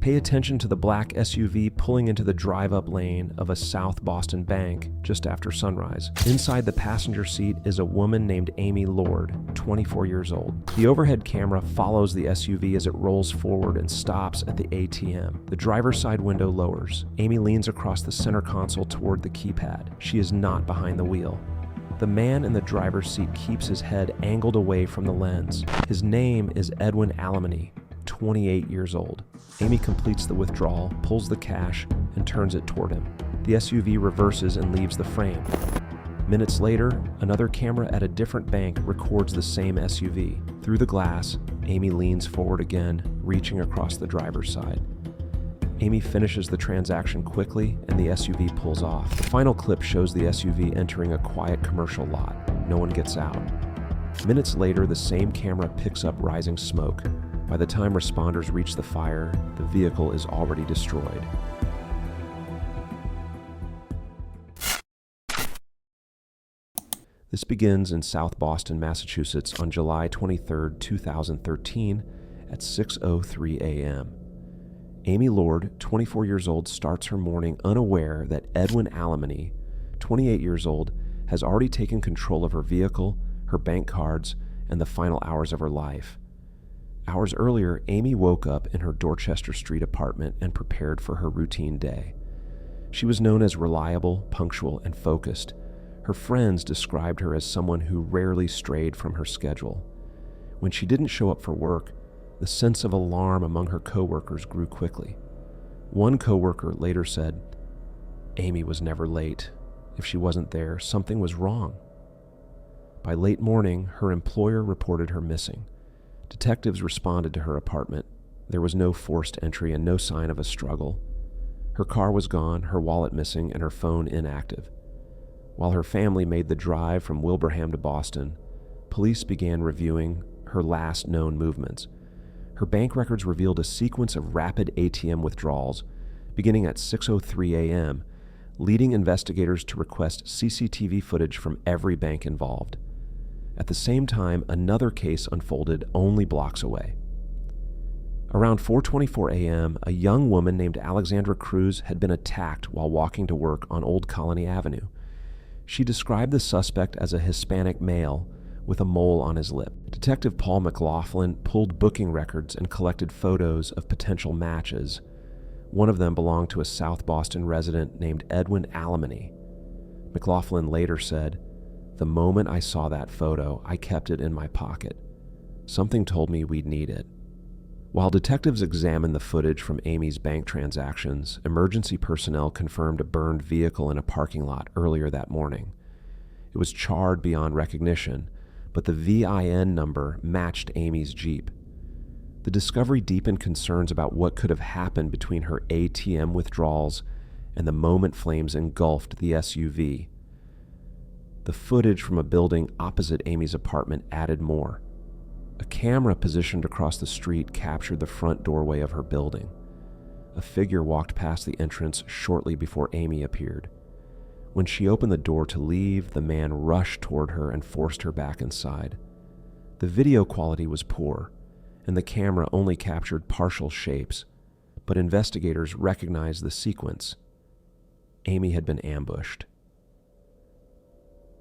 Pay attention to the black SUV pulling into the drive-up lane of a South Boston bank just after sunrise. Inside the passenger seat is a woman named Amy Lord, 24 years old. The overhead camera follows the SUV as it rolls forward and stops at the ATM. The driver's side window lowers. Amy leans across the center console toward the keypad. She is not behind the wheel. The man in the driver's seat keeps his head angled away from the lens. His name is Edwin Alamany, 28 years old. Amy completes the withdrawal, pulls the cash, and turns it toward him. The SUV reverses and leaves the frame. Minutes later, another camera at a different bank records the same SUV. Through the glass, Amy leans forward again, reaching across the driver's side. Amy finishes the transaction quickly, and the SUV pulls off. The final clip shows the SUV entering a quiet commercial lot. No one gets out. Minutes later, the same camera picks up rising smoke. By the time responders reach the fire, the vehicle is already destroyed. This begins in South Boston, Massachusetts on July 23, 2013 at 6:03 a.m. Amy Lord, 24 years old, starts her morning unaware that Edwin Alamany, 28 years old, has already taken control of her vehicle, her bank cards, and the final hours of her life. Hours earlier, Amy woke up in her Dorchester Street apartment and prepared for her routine day. She was known as reliable, punctual, and focused. Her friends described her as someone who rarely strayed from her schedule. When she didn't show up for work, the sense of alarm among her coworkers grew quickly. One coworker later said, "Amy was never late. If she wasn't there, something was wrong." By late morning, her employer reported her missing. Detectives responded to her apartment. There was no forced entry and no sign of a struggle. Her car was gone, her wallet missing, and her phone inactive. While her family made the drive from Wilbraham to Boston, police began reviewing her last known movements. Her bank records revealed a sequence of rapid ATM withdrawals beginning at 6:03 a.m., leading investigators to request CCTV footage from every bank involved. At the same time, another case unfolded only blocks away. Around 4:24 a.m., a young woman named Alexandra Cruz had been attacked while walking to work on Old Colony Avenue. She described the suspect as a Hispanic male with a mole on his lip. Detective Paul McLaughlin pulled booking records and collected photos of potential matches. One of them belonged to a South Boston resident named Edwin Alamany. McLaughlin later said, "The moment I saw that photo, I kept it in my pocket. Something told me we'd need it." While detectives examined the footage from Amy's bank transactions, emergency personnel confirmed a burned vehicle in a parking lot earlier that morning. It was charred beyond recognition, but the VIN number matched Amy's Jeep. The discovery deepened concerns about what could have happened between her ATM withdrawals and the moment flames engulfed the SUV. The footage from a building opposite Amy's apartment added more. A camera positioned across the street captured the front doorway of her building. A figure walked past the entrance shortly before Amy appeared. When she opened the door to leave, the man rushed toward her and forced her back inside. The video quality was poor, and the camera only captured partial shapes, but investigators recognized the sequence. Amy had been ambushed.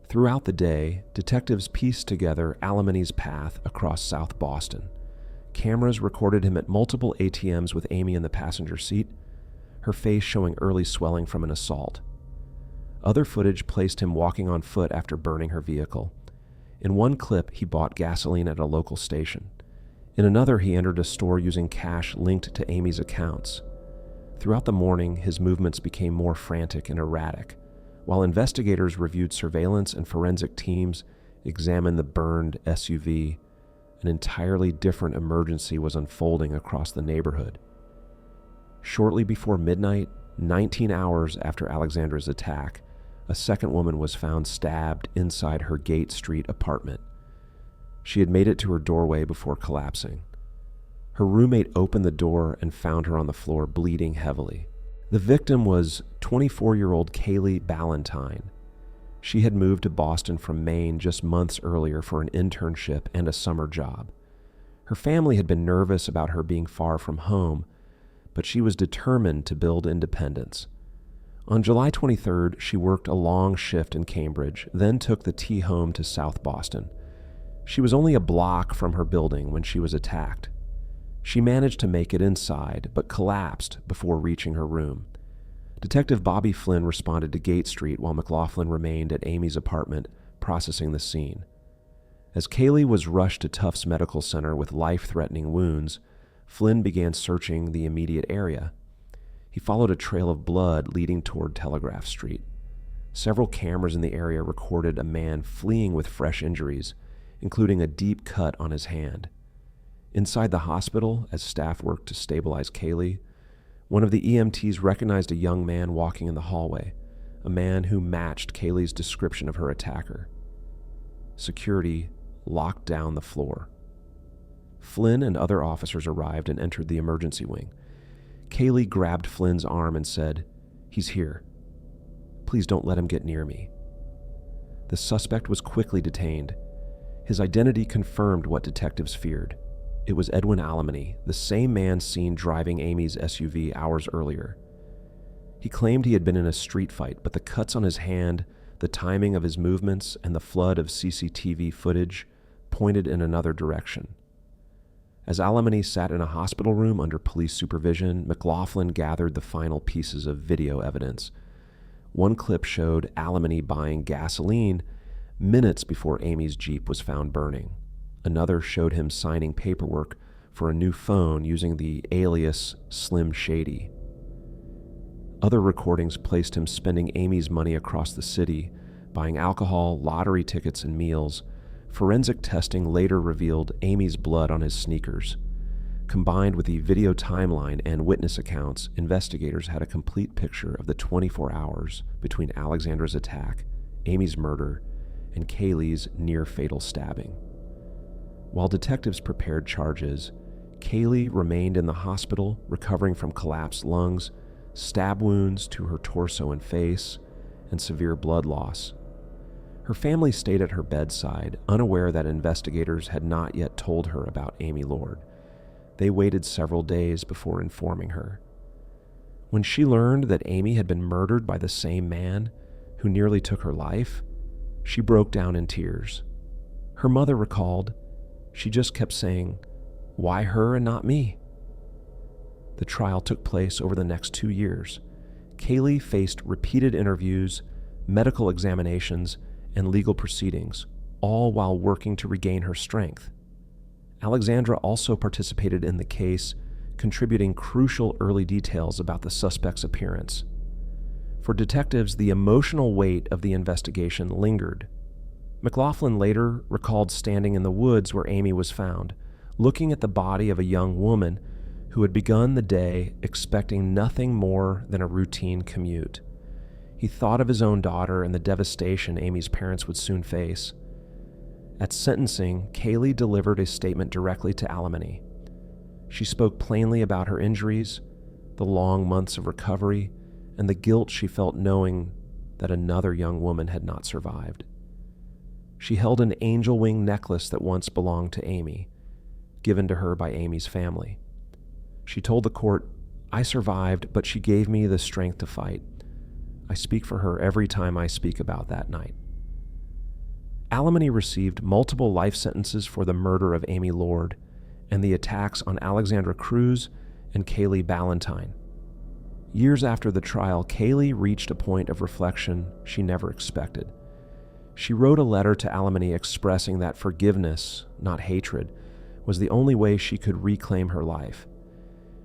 Throughout the day, detectives pieced together Alamany's path across South Boston. Cameras recorded him at multiple ATMs with Amy in the passenger seat, her face showing early swelling from an assault. Other footage placed him walking on foot after burning her vehicle. In one clip, he bought gasoline at a local station. In another, he entered a store using cash linked to Amy's accounts. Throughout the morning, his movements became more frantic and erratic. While investigators reviewed surveillance and forensic teams examined the burned SUV, an entirely different emergency was unfolding across the neighborhood. Shortly before midnight, 19 hours after Alexandra's attack, a second woman was found stabbed inside her Gate Street apartment. She had made it to her doorway before collapsing. Her roommate opened the door and found her on the floor bleeding heavily. The victim was 24-year-old Kaylee Ballantyne. She had moved to Boston from Maine just months earlier for an internship and a summer job. Her family had been nervous about her being far from home, but she was determined to build independence. On July 23rd, she worked a long shift in Cambridge, then took the T home to South Boston. She was only a block from her building when she was attacked. She managed to make it inside, but collapsed before reaching her room. Detective Bobby Flynn responded to Gate Street while McLaughlin remained at Amy's apartment, processing the scene. As Kaylee was rushed to Tufts Medical Center with life-threatening wounds, Flynn began searching the immediate area. He followed a trail of blood leading toward Telegraph Street. Several cameras in the area recorded a man fleeing with fresh injuries, including a deep cut on his hand. Inside the hospital, as staff worked to stabilize Kaylee, one of the EMTs recognized a young man walking in the hallway, a man who matched Kaylee's description of her attacker. Security locked down the floor. Flynn and other officers arrived and entered the emergency wing. Kaylee grabbed Flynn's arm and said, "He's here. Please don't let him get near me." The suspect was quickly detained. His identity confirmed what detectives feared. It was Edwin Alemany, the same man seen driving Amy's SUV hours earlier. He claimed he had been in a street fight, but the cuts on his hand, the timing of his movements, and the flood of CCTV footage pointed in another direction. As Alemany sat in a hospital room under police supervision, McLaughlin gathered the final pieces of video evidence. One clip showed Alemany buying gasoline minutes before Amy's Jeep was found burning. Another showed him signing paperwork for a new phone using the alias Slim Shady. Other recordings placed him spending Amy's money across the city, buying alcohol, lottery tickets, and meals. Forensic testing later revealed Amy's blood on his sneakers. Combined with the video timeline and witness accounts, investigators had a complete picture of the 24 hours between Alexandra's attack, Amy's murder, and Kaylee's near-fatal stabbing. While detectives prepared charges, Kaylee remained in the hospital, recovering from collapsed lungs, stab wounds to her torso and face, and severe blood loss. Her family stayed at her bedside, unaware that investigators had not yet told her about Amy Lord. They waited several days before informing her. When she learned that Amy had been murdered by the same man who nearly took her life, she broke down in tears. Her mother recalled, she just kept saying, "Why her and not me?" The trial took place over the next 2 years. Kaylee faced repeated interviews, medical examinations, and legal proceedings, all while working to regain her strength. Alexandra also participated in the case, contributing crucial early details about the suspect's appearance. For detectives, the emotional weight of the investigation lingered. McLaughlin later recalled standing in the woods where Amy was found, looking at the body of a young woman who had begun the day expecting nothing more than a routine commute. He thought of his own daughter and the devastation Amy's parents would soon face. At sentencing, Kaylee delivered a statement directly to Alemany. She spoke plainly about her injuries, the long months of recovery, and the guilt she felt knowing that another young woman had not survived. She held an angel wing necklace that once belonged to Amy, given to her by Amy's family. She told the court, "I survived, but she gave me the strength to fight. I speak for her every time I speak about that night." Alemany received multiple life sentences for the murder of Amy Lord and the attacks on Alexandra Cruz and Kaylee Ballantyne. Years after the trial, Kaylee reached a point of reflection she never expected. She wrote a letter to Alemany expressing that forgiveness, not hatred, was the only way she could reclaim her life.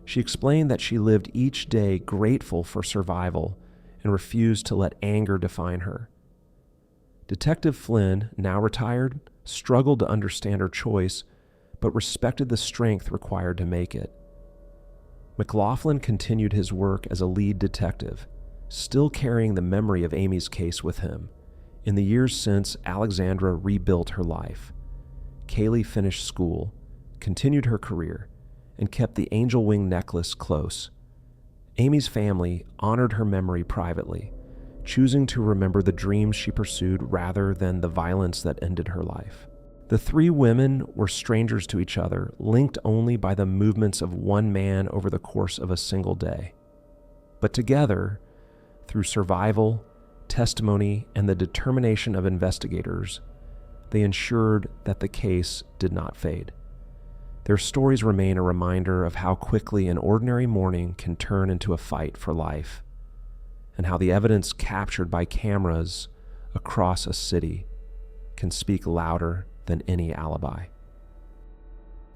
She explained that she lived each day grateful for survival and refused to let anger define her. Detective Flynn, now retired, struggled to understand her choice, but respected the strength required to make it. McLaughlin continued his work as a lead detective, still carrying the memory of Amy's case with him. In the years since, Alexandra rebuilt her life. Kaylee finished school, continued her career, and kept the angel wing necklace close. Amy's family honored her memory privately, choosing to remember the dreams she pursued rather than the violence that ended her life. The three women were strangers to each other, linked only by the movements of one man over the course of a single day. But together, through survival, testimony, and the determination of investigators, they ensured that the case did not fade. Their stories remain a reminder of how quickly an ordinary morning can turn into a fight for life, and how the evidence captured by cameras across a city can speak louder than any alibi.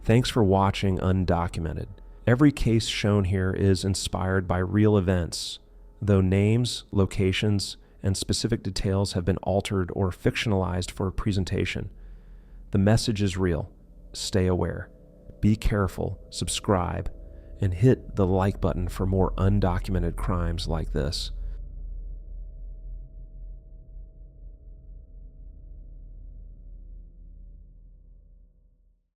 Thanks for watching Undocumented. Every case shown here is inspired by real events, though names, locations, and specific details have been altered or fictionalized for presentation. The message is real. Stay aware. Be careful, subscribe, and hit the like button for more undocumented crimes like this.